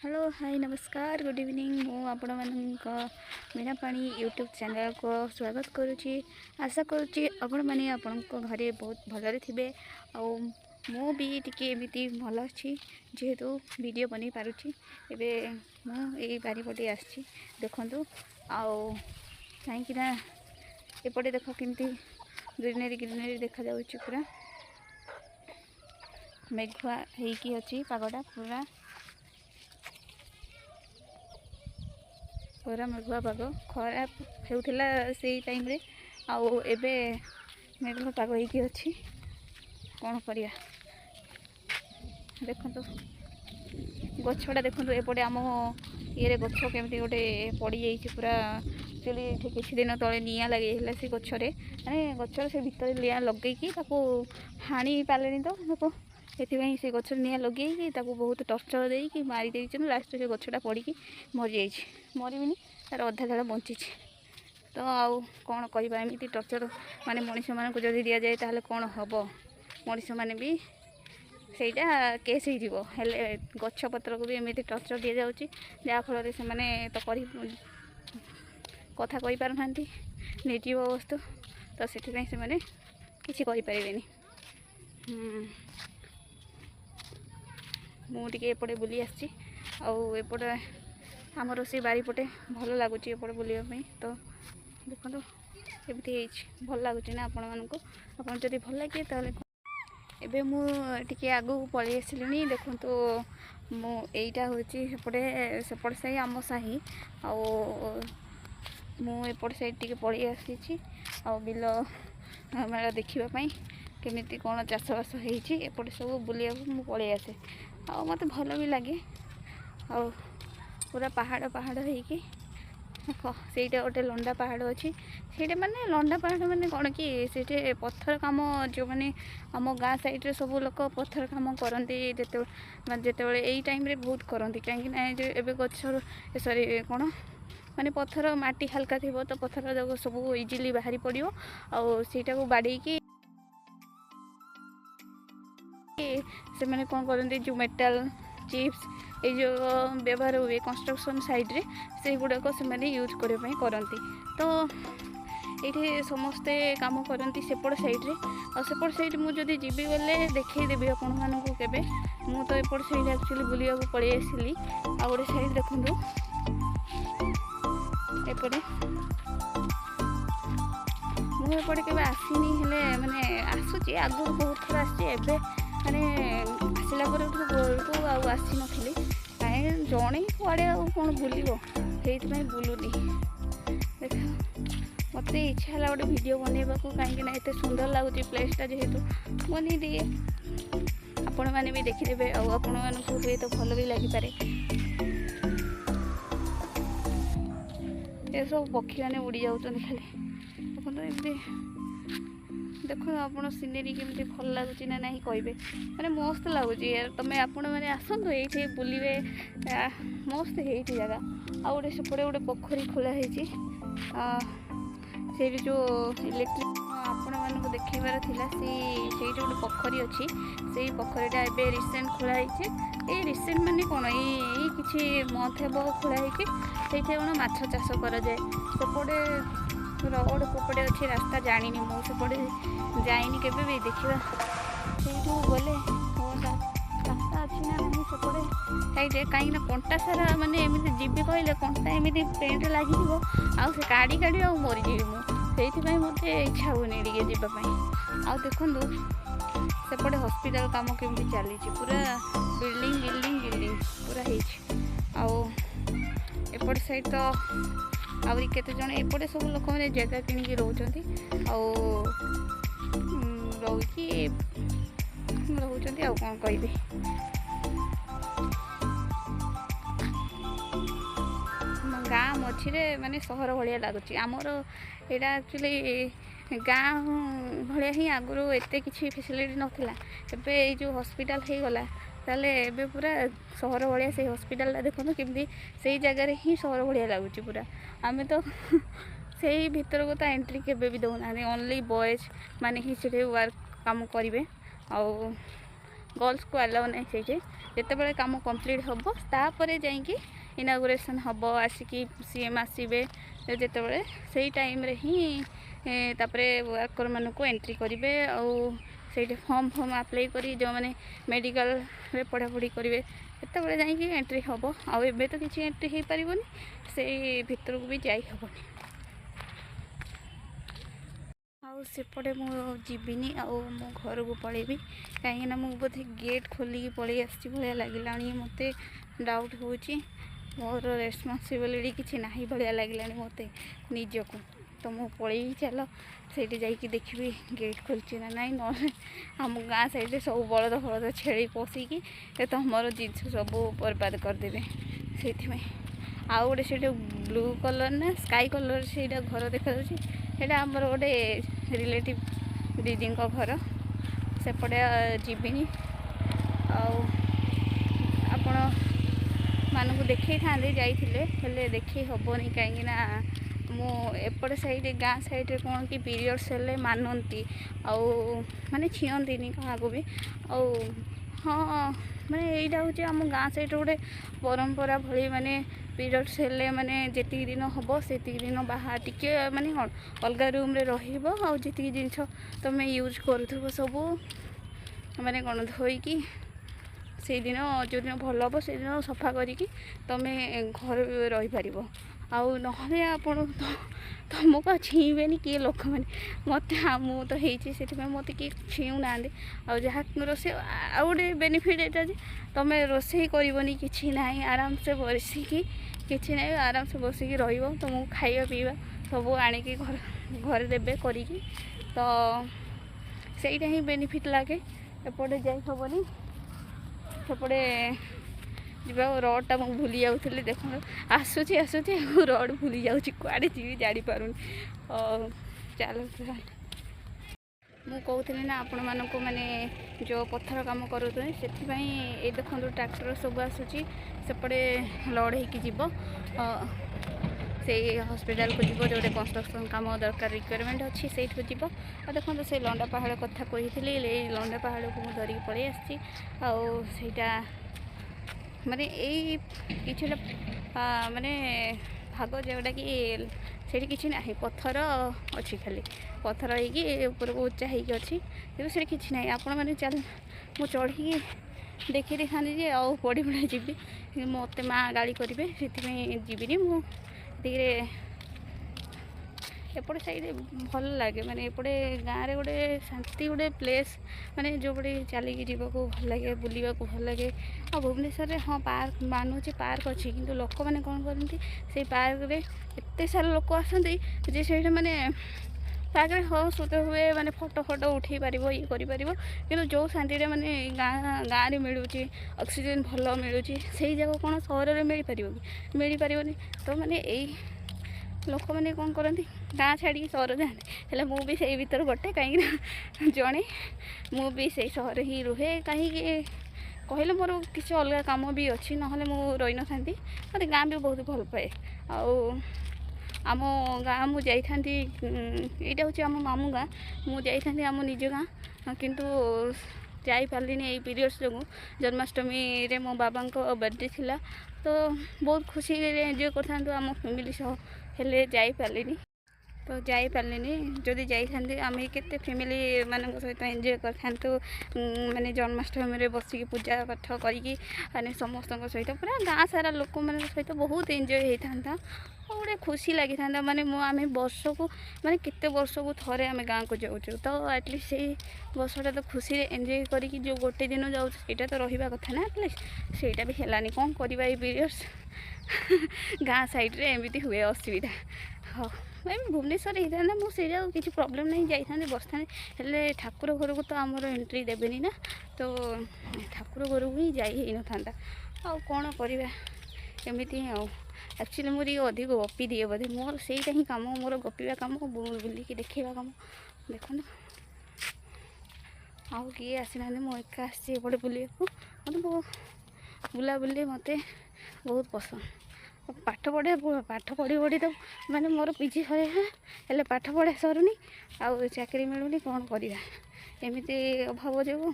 Hello hi नमस्कार good evening मु आपण मानक मीना पानी यूट्यूब चैनल को स्वागत करुच्ची। आशा करुच्ची आपण मैंने आपण घरे बहुत भलरे थे आउ मु भी टिके एमती भल अच्छी जेहेतु वीडियो बन पारुची। एबे मु एई बारीपटे आसी देखंतु आउ कहीं एपटे देख केमती ग्रीनरी ग्रीनरी देखा जाउची। पूरा मेघुआ हेकी अच्छी पागटा पूरा पूरा मेघुआ पाग खरा होता से टाइम रे आउ एबे मेघुआ पाग होगी अच्छी कौन करिया। देखो गछटा देखो एपटे आम ये गछ केमती गोटे पड़ जाइए पूरा एक्चुअली किसी दिन तले निआ लगे से गचरे माने गचर से भितर निआ लगे हाणी पारे तो देखो ये से गचर निआ लगे बहुत टर्चर देकी मारी देन लास्ट से गछटा पड़ी मरी जाइए मरबिनी तार अधा झाड़ बंची। तो आउ कौन कहवा एमती टर्चर माने मनीष मानक जदि दि जाए ताहले कौन हम मनीष मैंने भी सेटा केस हो गछ पत्र को भी एमती टर्चर दि जाऊँगी जहाँफल से मैंने तो कर कथा कही पार ना निर्जीव वस्तु तो से किसी करें। मुझे एपटे बुली आसी आउपटे आमर से बारीपटे भल लगुच एपटे बुलापी। तो देखो एमती भल लगुच ना आपण मानक आप जब भल लगे ताले एबे मुझे आगू पलि आसिली। देखो मुईटा हूँ सेपट साही आम साही मुपट साइड टी पलि आसी बिल मेला देखापी केमी कौन चाषबास होपटे सब बुलिया मुझे पलि आसे आ मत भल भी लगे आ पूरा पहाड़ पहाड़ होगी सेटा गोटे लंडा पहाड़ अच्छी से माने लंडा पहाड़ माने कौन कि से पत्थर काम जो मैंने आम गाँ साइड्रे सब लोग पत्थर काम करती जिते यही टाइम रे बहुत करती कहीं एवं गचर सरी कौन माने पत्थर माटी हल्का थी तो पत्थर जाक सब इजिली बाहरी पड़ो आईटा को बाड़ी से मैंने कौन करते जो मेटल चिप्स ये जो व्यवहार हुए कंस्ट्रक्शन साइड रे से गुड़ाक से यूज करने करती। तो ये समस्ते काम करती सेपट साइड रे और सेपट साइड मुझे जीवी गले देखईदेवी आपण मानक केबे मु तो एपट साइड एक्चुअली बुलिया पलि आसिली आ गोटे साइड देखूँ एपटे मुझे केबे आसीनी हेले माने आसुची आगु बहुत थोड़ा आसी माने आसला घर आसी नी कहीं जड़े कड़े कौन बुल बुलूनी देख मत इच्छा है गोटे वीडियो बनवा कहीं एत सुंदर लगुच प्लेसटा जेहेतु बन दिए आपण मैंने भी देखीदे आपण मानक हुए तो भल भी लगिपे। ये सब पक्षी मैंने उड़ी जाऊँ खाली देखो देखो आप सीनेरी केमती भल लगुच ना नहीं कहे मैंने मस्त लगुच यार तुम आपण मैंने आसतु ये बुलवे मस्त है जगह आ गए सेपटे गोटे पोखरी खोला से जो इलेक्ट्रिक आपण मानक देखार से गोटे पोखरी अच्छी से पोखरीटा एवं रिसेंट खोलाई ये रिसेंट माने कौन ये किसी मंथ हे खोलाई से कौन माछ चाष कराए सेपटे रोड कोपटे अच्छी रास्ता जानी मुझे जाइनी केबे भी देखा से गले रास्ता अच्छी ना नहीं सेपटे साइड कहीं कंटा सारा माने एमती जीवी कहले कंटा एमती पेंट लगे आउ से काढ़ी काढ़ी आ मरीजी मुझे मत इच्छा होनी जावाई। आ देखु सेपटे हॉस्पिटल काम केमती चली पूरा बिल्डिंग बिल्डिंग बिल्डिंग पूरा होपट साइड तो आउरी केते जण एपटे सब लोक मैंने जगह किणिकी रोचंती रोचंती आ कौन कहबे। गाँ मझे माने सहर भाया लगुच आमर यहाँ एक्चुअली गाँ भाया ही आगुरी एत किसी फैसिलिटी नाला एवं जो हॉस्पिटल हो गला ताले एबे पूरा सहर भाया से हॉस्पिटल देखो केमती से जगार ही सहर भाया लगुच पूरा आमे तो से भीतर को तो एंट्री केबे भी दौना ओनली बॉयज माने ही से वर्क काम करेंगे गर्ल्स को अलाउ नहीं से ଯେତେବେଳେ କାମ କମ୍ପ୍ଲିଟ୍ ହେବ ତାପରେ ଯାଇକି ଇନାଗୁରେସନ୍ ହେବ, ଆସିକି CM ଆସିବେ ଯେତେବେଳେ, ସେଇ ଟାଇମ୍ରେ ହିଁ ତାପରେ ୱାର୍କରମାନଙ୍କୁ ଏଣ୍ଟ୍ରି କରିବେ। ଆଉ ସେଇଠି ଫର୍ମ ଆପ୍ଲାଏ କରି ଯେଉଁମାନେ ମେଡ଼ିକାଲରେ ପଢ଼ାପଢ଼ି କରିବେ ସେତେବେଳେ ଯାଇକି ଏଣ୍ଟ୍ରି ହେବ। ଆଉ ଏବେ ତ କିଛି ଏଣ୍ଟ୍ରି ହେଇପାରିବନି, ସେଇ ଭିତରକୁ ବି ଯାଇ ହେବନି। ଆଉ ସେପଟେ ମୁଁ ଯିବିନି, ଆଉ ମୋ ଘରକୁ ପଳେଇବି, କାହିଁକିନା ମୁଁ ବୋଧେ ଗେଟ୍ ଖୋଲିକି ପଳେଇ ଆସିଛି ଭଳିଆ ଲାଗିଲାଣି। ମୋତେ ଡାଉଟ୍ ହେଉଛି, ମୋର ରେସ୍ପନ୍ସିବିଲିଟି କିଛି ନାହିଁ ଭଳିଆ ଲାଗିଲାଣି ମୋତେ ନିଜକୁ। ତ ମୁଁ ପଳେଇବି, ଚାଲ ସେଇଠି ଯାଇକି ଦେଖିବି ଗେଟ୍ ଖୋଲିଛି ନା ନାହିଁ। ନହେଲେ ଆମ ଗାଁ ସାଇଡ଼ରେ ସବୁ ବଳଦ ଛେଳି ପଶିକି ତମର ଜିନିଷ ସବୁ ବର୍ବାଦ କରିଦେବେ। ସେଇଥିପାଇଁ ଆଉ ଗୋଟେ ସେଇଟା ବ୍ଲୁ କଲର୍ ନା ସ୍କାଏ କଲର୍ ସେଇଟା ଘର ଦେଖାଯାଉଛି, ସେଇଟା ଆମର ଗୋଟେ ରିଲେଟିଭ୍ ଦିଦିଙ୍କ ଘର। ସେପଟେ ଯିବିନି, ଆଉ ଆପଣ ମାନଙ୍କୁ ଦେଖେଇଥାନ୍ତି ଯାଇଥିଲେ, ହେଲେ ଦେଖେଇ ହେବନି, କାହିଁକିନା ମୁଁ ଏପଟେ ସାଇଡ଼୍ ଗାଁ ସାଇଡ଼୍ରେ କ'ଣ କି ପିରିୟଡ଼୍ସ ହେଲେ ମାନନ୍ତି, ଆଉ ମାନେ ଛିଅନ୍ତିନି କାହାକୁ ବି। ଆଉ ହଁ, ମାନେ ଏଇଟା ହେଉଛି ଆମ ଗାଁ ସାଇଡ଼୍ରେ ଗୋଟେ ପରମ୍ପରା ଭଳି, ମାନେ ପିରିୟଡ଼୍ସ ହେଲେ ମାନେ ଯେତିକି ଦିନ ହେବ ସେତିକି ଦିନ ଟିକେ ମାନେ କ'ଣ ଅଲଗା ରୁମ୍ରେ ରହିବ। ଆଉ ଯେତିକି ଜିନିଷ ତୁମେ ୟୁଜ୍ କରୁଥିବ ସବୁ ମାନେ କ'ଣ ଧୋଇକି, ସେଇଦିନ ଯେଉଁଦିନ ଭଲ ହେବ ସେଇଦିନ ସଫା କରିକି ତୁମେ ଘରେ ରହିପାରିବ। ଆଉ ନହେଲେ ଆପଣ ତୁମକୁ ଆଉ ଛିଇଁବେନି କିଏ ଲୋକମାନେ। ମୁଁ ତ ହେଇଛି, ସେଥିପାଇଁ ମୋତେ କିଏ ଛିଉଁନାହାନ୍ତି। ଆଉ ଯାହା ରୋଷେଇ, ଆଉ ଗୋଟେ ବେନିଫିଟ୍ ଏଇଟା ଯେ ତୁମେ ରୋଷେଇ କରିବନି, କିଛି ନାହିଁ, ଆରାମସେ ବସିକି, କିଛି ନାହିଁ, ଆରାମସେ ବସିକି ରହିବ। ତୁମକୁ ଖାଇବା ପିଇବା ସବୁ ଆଣିକି ଘରେ ଦେବେ କରିକି। ତ ସେଇଟା ହିଁ ବେନିଫିଟ୍ ଲାଗେ। ଏପଟେ ଯାଇ ହେବନି, ସେପଟେ ଯିବା। ରଡ଼୍ଟା ମୁଁ ଭୁଲି ଯାଉଥିଲି, ଦେଖନ୍ତୁ ଆସୁଛି ଆଉ ରଡ଼୍ ଭୁଲି ଯାଉଛି, କୁଆଡ଼େ ଯିବି ଜାଣିପାରୁନି। ଚାଲ, ମୁଁ କହୁଥିଲି ନା ଆପଣମାନଙ୍କୁ, ମାନେ ଯେଉଁ ପଥର କାମ କରୁଛନ୍ତି ସେଥିପାଇଁ ଏଇ ଦେଖନ୍ତୁ ଟ୍ରାକ୍ଟର ସବୁ ଆସୁଛି, ସେପଟେ ଲୋଡ଼୍ ହେଇକି ଯିବ ସେଇ ହସ୍ପିଟାଲକୁ ଯିବ, ଯେଉଁଠି କନଷ୍ଟ୍ରକ୍ସନ୍ କାମ ଦରକାର ରିକ୍ୱାରମେଣ୍ଟ ଅଛି ସେଇଠିକୁ ଯିବ। ଆଉ ଦେଖନ୍ତୁ ସେ ଲଣ୍ଡା ପାହାଡ଼ କଥା କହିଥିଲି, ଏଇ ଲଣ୍ଡା ପାହାଡ଼କୁ ମୁଁ ଧରିକି ପଳେଇ ଆସିଛି। ଆଉ ସେଇଟା ମାନେ ଏଇ କିଛିଟା ମାନେ ଭାଗ ଯେଉଁଟାକି ସେଇଠି କିଛି ନାହିଁ, ପଥର ଅଛି, ଖାଲି ପଥର ହେଇକି ଉପରକୁ ଉଚ୍ଚା ହେଇକି ଅଛି, କିନ୍ତୁ ସେଇଠି କିଛି ନାହିଁ। ଆପଣମାନେ ମୁଁ ଚଢ଼ିକି ଦେଖି ଦେଇଥାନ୍ତି ଯେ ଆଉ ପଡ଼ି ଯିବି, ମୋତେ ମା ଗାଳି କରିବେ, ସେଥିପାଇଁ ଯିବିନି। ମୁଁ ଟିକେ ଏପଟେ ସାଇଡ଼୍ ଭଲ ଲାଗେ, ମାନେ ଏପଟେ ଗାଁରେ ଗୋଟେ ଶାନ୍ତି, ଗୋଟେ ପ୍ଲେସ୍, ମାନେ ଯେଉଁପଟେ ଚାଲିକି ଯିବାକୁ ଭଲ ଲାଗେ, ବୁଲିବାକୁ ଭଲ ଲାଗେ। ଆଉ ଭୁବନେଶ୍ୱରରେ ହଁ ପାର୍କ ମାନୁଛି, ପାର୍କ ଅଛି, କିନ୍ତୁ ଲୋକମାନେ କ'ଣ କରନ୍ତି, ସେଇ ପାର୍କରେ ଏତେ ସାରା ଲୋକ ଆସନ୍ତି ଯେ ସେଇଟା ମାନେ ପାର୍କରେ ସୁତ ହୁଏ, ମାନେ ଫଟୋ ଉଠାଇ ପାରିବ, ଇଏ କରିପାରିବ, କିନ୍ତୁ ଯେଉଁ ଶାନ୍ତିରେ ମାନେ ଗାଁରେ ମିଳୁଛି, ଅକ୍ସିଜେନ୍ ଭଲ ମିଳୁଛି, ସେଇ ଜାଗା କ'ଣ ସହରରେ ମିଳିପାରିବ କି? ମିଳିପାରିବନି। ତ ମାନେ ଏଇ ଲୋକମାନେ କ'ଣ କରନ୍ତି, ଗାଁ ଛାଡ଼ିକି ସହର ଯାଆନ୍ତି। ହେଲେ ମୁଁ ବି ସେଇ ଭିତରୁ ଗୋଟେ, କାହିଁକିନା ଜଣେ ମୁଁ ବି ସେଇ ସହରରେ ହିଁ ରୁହେ। କାହିଁକି କହିଲେ ମୋର କିଛି ଅଲଗା କାମ ବି ଅଛି, ନହେଲେ ମୁଁ ରହିନଥାନ୍ତି। ମୋତେ ଗାଁ ବି ବହୁତ ଭଲ ପାଏ। ଆଉ ଆମ ଗାଁ ମୁଁ ଯାଇଥାନ୍ତି, ଏଇଟା ହେଉଛି ଆମ ମାମୁଁ ଗାଁ, ମୁଁ ଯାଇଥାନ୍ତି ଆମ ନିଜ ଗାଁ, କିନ୍ତୁ ଯାଇପାରିଲିନି ଏଇ ପିରିୟଡ଼୍ସ ଯୋଗୁଁ। ଜନ୍ମାଷ୍ଟମୀରେ ମୋ ବାବାଙ୍କ ବର୍ଥଡ଼େ ଥିଲା, ତ ବହୁତ ଖୁସିରେ ଏନ୍ଜୟ କରିଥାନ୍ତୁ ଆମ ଫ୍ୟାମିଲି ସହ, ହେଲେ ଯାଇପାରିଲିନି। ଯଦି ଯାଇଥାନ୍ତି ଆମେ କେତେ ଫ୍ୟାମିଲି ମାନଙ୍କ ସହିତ ଏନ୍ଜୟ କରିଥାନ୍ତୁ, ମାନେ ଜନ୍ମାଷ୍ଟମୀରେ ବସିକି ପୂଜା ପାଠ କରିକି, ମାନେ ସମସ୍ତଙ୍କ ସହିତ, ପୁରା ଗାଁ ସାରା ଲୋକମାନଙ୍କ ସହିତ ବହୁତ ଏନ୍ଜୟ ହେଇଥାନ୍ତା। ଆଉ ଗୋଟେ ଖୁସି ଲାଗିଥାନ୍ତା, ମାନେ ଆମେ ବର୍ଷକୁ, ମାନେ କେତେ ବର୍ଷକୁ ଥରେ ଆମେ ଗାଁକୁ ଯାଉଛୁ, ତ ଆଟଲିଷ୍ଟ ସେଇ ବର୍ଷଟା ତ ଖୁସିରେ ଏନ୍ଜୟ କରିକି ଯେଉଁ ଗୋଟେ ଦିନ ଯାଉଛୁ ସେଇଟା ତ ରହିବା କଥା ନା, ଆଟଲିଷ୍ଟ ସେଇଟା ବି ହେଲାନି। କ'ଣ କରିବା, ଏଇ ପିରିୟଡ଼୍ସ ଗାଁ ସାଇଡ଼୍ରେ ଏମିତି ହୁଏ ଅସୁବିଧା। ହଉ, ଭୁବନେଶ୍ୱରରେ ହେଇଥାନ୍ତା, ମୁଁ ସେଇଟା କିଛି ପ୍ରୋବ୍ଲେମ୍ ନାହିଁ, ଯାଇଥାନ୍ତି ବସିଥାନ୍ତି। ହେଲେ ଠାକୁର ଘରକୁ ତ ଆମର ଏଣ୍ଟ୍ରି ଦେବେନି ନା, ତ ଠାକୁର ଘରକୁ ହିଁ ଯାଇ ହେଇନଥାନ୍ତା। ଆଉ କ'ଣ କରିବା, ଏମିତି ହିଁ। ଆଉ ଆକ୍ଚୁଆଲି ମୁଁ ଟିକେ ଅଧିକ ଗପି ଦିଏ ବୋଧେ, ମୋର ସେଇଟା ହିଁ କାମ, ମୋର ଗପିବା କାମ, ବୁଲିକି ଦେଖେଇବା କାମ। ଦେଖନ୍ତୁ ଆଉ କିଏ ଆସିନାହାନ୍ତି, ମୁଁ ଏକା ଆସିଛି ଏପଟେ ବୁଲିବାକୁ। ମୋତେ ବୁଲାବୁଲି ମୋତେ ବହୁତ ପସନ୍ଦ। ପାଠ ପଢ଼ି ତ ମାନେ ମୋର ପିଜି ସରିଲା, ହେଲେ ପାଠ ପଢ଼ା ସରୁନି, ଆଉ ଚାକିରି ମିଳୁନି, କ'ଣ କରିବା, ଏମିତି ଅଭାବ ଯୋଗୁଁ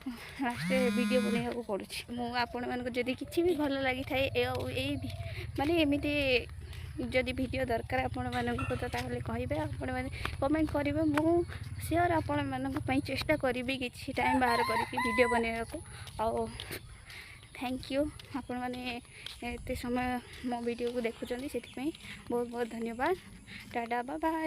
ଲାଷ୍ଟରେ ଭିଡ଼ିଓ ବନେଇବାକୁ ପଡ଼ୁଛି। ମୁଁ ଆପଣମାନଙ୍କୁ ଯଦି କିଛି ବି ଭଲ ଲାଗିଥାଏ ମାନେ ଏମିତି ଯଦି ଭିଡ଼ିଓ ଦରକାର ଆପଣମାନଙ୍କୁ ତ ତାହେଲେ କହିବେ, ଆପଣମାନେ କମେଣ୍ଟ କରିବେ। ମୁଁ ସିଓର ଆପଣମାନଙ୍କ ପାଇଁ ଚେଷ୍ଟା କରିବି କିଛି ଟାଇମ୍ ବାହାର କରିକି ଭିଡ଼ିଓ ବନେଇବାକୁ। ଆଉ ଥ୍ୟାଙ୍କ ୟୁ, ଆପଣମାନେ ଏତେ ସମୟ ମୋ ଭିଡ଼ିଓକୁ ଦେଖୁଛନ୍ତି ସେଥିପାଇଁ ବହୁତ ବହୁତ ଧନ୍ୟବାଦ। Tata bye bye.